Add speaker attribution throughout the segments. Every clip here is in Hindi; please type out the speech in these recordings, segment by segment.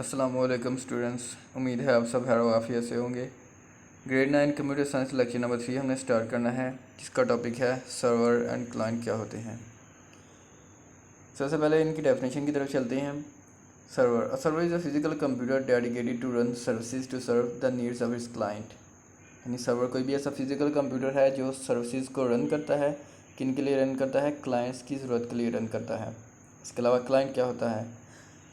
Speaker 1: अस्सलामुअलैकुम स्टूडेंट्स, उम्मीद है आप सब खैर आफियत से होंगे। Grade 9 computer science lecture number 3 हमने स्टार्ट करना है, जिसका टॉपिक है सर्वर एंड क्लाइंट क्या होते हैं। सबसे पहले इनकी डेफिनेशन की तरफ चलते हैं। Server server is a physical computer dedicated to run services to serve the needs of its client. यानी सर्वर कोई भी ऐसा फिजिकल कंप्यूटर है जो सर्विसेज को रन करता है। किन के लिए रन करता है? क्लाइंट्स की ज़रूरत के लिए रन करता है। इसके अलावा क्लाइंट क्या होता है?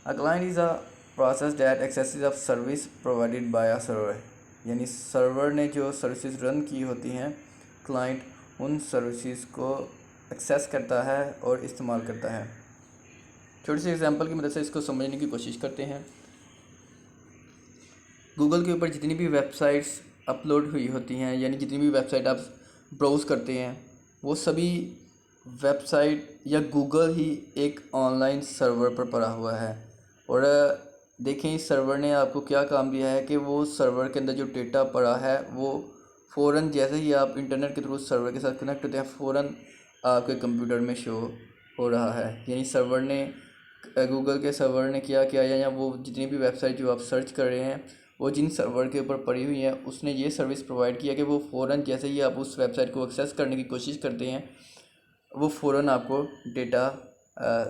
Speaker 1: A client is a process that axes of service provided by a server. यानी सर्वर ने जो सर्विसेज रन की होती हैं, क्लाइंट उन सर्विसेज को एक्सेस करता है और इस्तेमाल करता है। छोटी सी एग्जांपल की मदद से इसको समझने की कोशिश करते हैं। गूगल के ऊपर जितनी भी वेबसाइट्स अपलोड हुई होती हैं, यानी जितनी भी वेबसाइट आप ब्राउज़ करते हैं, वो सभी वेबसाइट या गूगल ही एक ऑनलाइन सर्वर पर पड़ा हुआ है। और देखें, इस सर्वर ने आपको क्या काम दिया है कि वो सर्वर के अंदर जो डेटा पड़ा है वो फ़ौरन जैसे ही आप इंटरनेट के थ्रू सर्वर के साथ कनेक्ट होते हैं, फ़ौरन आपके कंप्यूटर में शो हो रहा है। यानी सर्वर ने गूगल के सर्वर ने क्या किया, या वो जितनी भी वेबसाइट जो आप सर्च कर रहे हैं वो जिन सर्वर के ऊपर पड़ी हुई है, उसने ये सर्विस प्रोवाइड किया कि वो फ़ौरन जैसे ही आप उस वेबसाइट को एक्सेस करने की कोशिश करते हैं, वो फ़ौरन आपको डेटा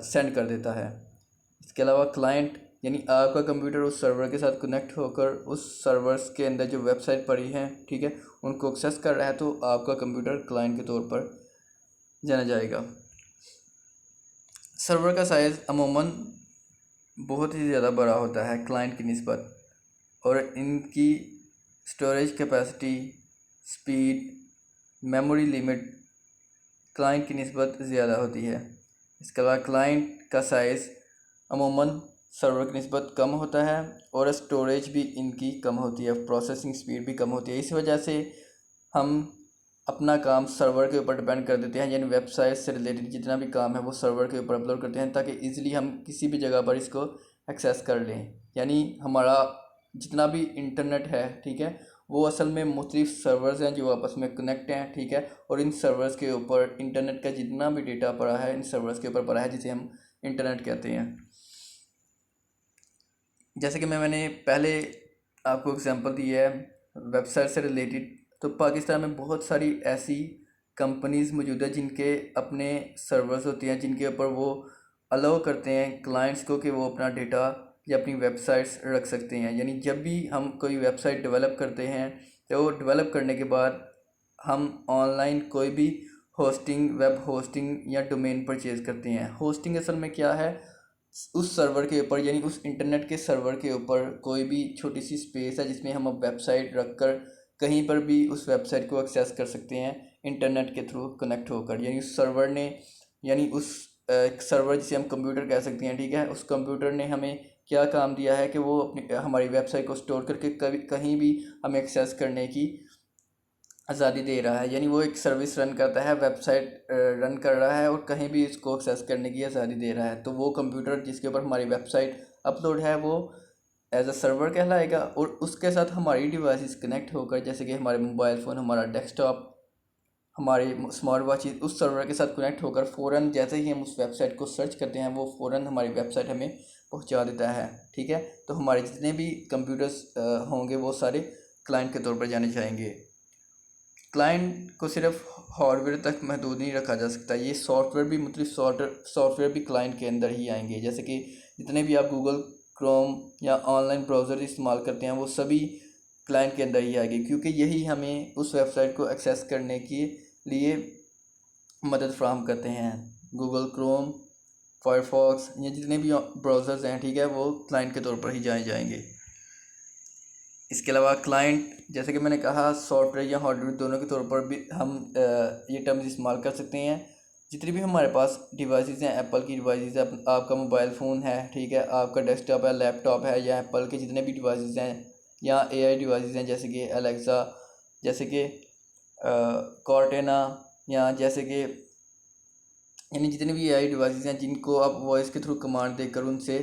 Speaker 1: सेंड कर देता है। इसके अलावा क्लाइंट यानी आपका कंप्यूटर उस सर्वर के साथ कनेक्ट होकर उस सर्वर्स के अंदर जो वेबसाइट पड़ी हैं, ठीक है, उनको एक्सेस कर रहा है, तो आपका कंप्यूटर क्लाइंट के तौर पर जाना जाएगा। सर्वर का साइज़ अमूमन बहुत ही ज़्यादा बड़ा होता है क्लाइंट की निस्बत, और इनकी storage capacity, speed, memory limit client की निस्बत ज़्यादा होती है। इसके अलावा क्लाइंट का साइज़ अमूमन सर्वर की निस्बत कम होता है और स्टोरेज भी इनकी कम होती है, प्रोसेसिंग स्पीड भी कम होती है। इस वजह से हम अपना काम सर्वर के ऊपर डिपेंड कर देते हैं, यानी वेबसाइट से रिलेटेड जितना भी काम है वो सर्वर के ऊपर अपलोड करते हैं, ताकि ईज़िली हम किसी भी जगह पर इसको एक्सेस कर लें। यानी हमारा जितना भी इंटरनेट है, ठीक है, वो असल में मुख्तलिफ सर्वर्स हैं जो आपस में कनेक्ट हैं, ठीक है, और इन सर्वर्स के ऊपर इंटरनेट का जितना भी डेटा पड़ा है इन सर्वर्स के ऊपर पड़ा है, जिसे हम इंटरनेट कहते हैं। जैसे कि मैंने पहले आपको एग्जांपल दी है वेबसाइट से रिलेटेड, तो पाकिस्तान में बहुत सारी ऐसी कंपनीज़ मौजूद है जिनके अपने सर्वर्स होते हैं, जिनके ऊपर वो अलाउ करते हैं क्लाइंट्स को कि वो अपना डेटा या अपनी वेबसाइट्स रख सकते हैं। यानी जब भी हम कोई वेबसाइट डेवलप करते हैं, तो वो डेवलप करने के बाद हम ऑनलाइन कोई भी होस्टिंग, वेब होस्टिंग या डोमेन परचेज़ करते हैं। होस्टिंग असल में क्या है? उस सर्वर के ऊपर, यानी उस इंटरनेट के सर्वर के ऊपर कोई भी छोटी सी स्पेस है जिसमें हम वेबसाइट रख कर कहीं पर भी उस वेबसाइट को एक्सेस कर सकते हैं इंटरनेट के थ्रू कनेक्ट होकर। यानी उस सर्वर ने, यानी उस सर्वर जिसे हम कंप्यूटर कह सकते हैं, ठीक है, उस कंप्यूटर ने हमें क्या काम दिया है कि वो अपनी हमारी वेबसाइट को स्टोर करके कहीं भी हमें एक्सेस करने की आज़ादी दे रहा है। यानी वो एक सर्विस रन करता है, वेबसाइट रन कर रहा है और कहीं भी इसको एक्सेस करने की आज़ादी दे रहा है। तो वो कंप्यूटर जिसके ऊपर हमारी वेबसाइट अपलोड है वो एज अ सर्वर कहलाएगा, और उसके साथ हमारी डिवाइसेस कनेक्ट होकर, जैसे कि हमारे मोबाइल फ़ोन, हमारा डेस्कटॉप, हमारी स्मार्ट वॉच, उस सर्वर के साथ कनेक्ट होकर फ़ौरन जैसे ही हम उस वेबसाइट को सर्च करते हैं वो फ़ौरन हमारी वेबसाइट हमें पहुंचा देता है, ठीक है। तो हमारे जितने भी कंप्यूटर्स होंगे वो सारे क्लाइंट के तौर पर जाने जाएंगे। क्लाइंट को सिर्फ हार्डवेयर तक महदूद नहीं रखा जा सकता, ये सॉफ्टवेयर भी, मतलब सॉफ्टवेयर भी क्लाइंट के अंदर ही आएंगे। जैसे कि जितने भी आप गूगल क्रोम या ऑनलाइन ब्राउज़र इस्तेमाल करते हैं वो सभी क्लाइंट के अंदर ही आएंगे, क्योंकि यही हमें उस वेबसाइट को एक्सेस करने के लिए मदद फ़राहम करते हैं। गूगल क्रोम, फायरफॉक्स या जितने भी ब्राउज़र्स हैं, ठीक है, वो क्लाइंट के तौर पर ही जाएंगे। इसके अलावा क्लाइंट, जैसे कि मैंने कहा, सॉफ्टवेयर या हार्डवेयर दोनों के तौर पर भी हम ये टर्म्स इस्तेमाल कर सकते हैं। जितनी भी हमारे पास डिवाइसेस हैं, एप्पल की डिवाइसेस है, आपका मोबाइल फ़ोन है, ठीक है, आपका डेस्कटॉप है, लैपटॉप है, या एप्पल के जितने भी डिवाइसेस हैं या एआई डिवाइसेस हैं, जैसे कि एलेक्सा, जैसे कि कॉर्टेना, या जैसे कि यानी जितने भी एआई डिवाइसेस हैं जिनको आप वॉइस के थ्रू कमांड देकर उनसे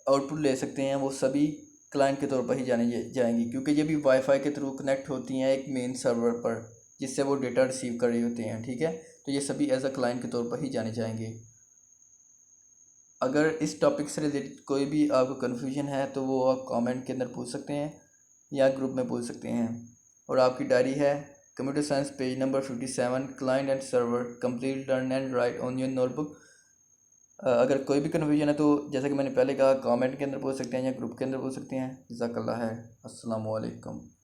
Speaker 1: आउटपुट ले सकते हैं, वो सभी क्लाइंट के तौर पर ही जाएंगी, क्योंकि ये भी वाईफाई के थ्रू कनेक्ट होती हैं एक मेन सर्वर पर, जिससे वो डेटा रिसीव कर रहे होते हैं, ठीक है। तो ये सभी एज अ क्लाइंट के तौर पर ही जाने जाएंगे। अगर इस टॉपिक से रिलेटेड कोई भी आपको कन्फ्यूजन है तो वो आप कमेंट के अंदर पूछ सकते हैं या ग्रुप में पूछ सकते हैं। और आपकी डायरी है computer science page number 57, client and server, complete, learn and right on your notebook. अगर कोई भी कन्फ्यूजन है तो जैसा कि मैंने पहले कहा, कमेंट के अंदर पूछ सकते हैं या ग्रुप के अंदर पूछ सकते हैं। जज़ाकल्लाह है। अस्सलाम वालेकुम।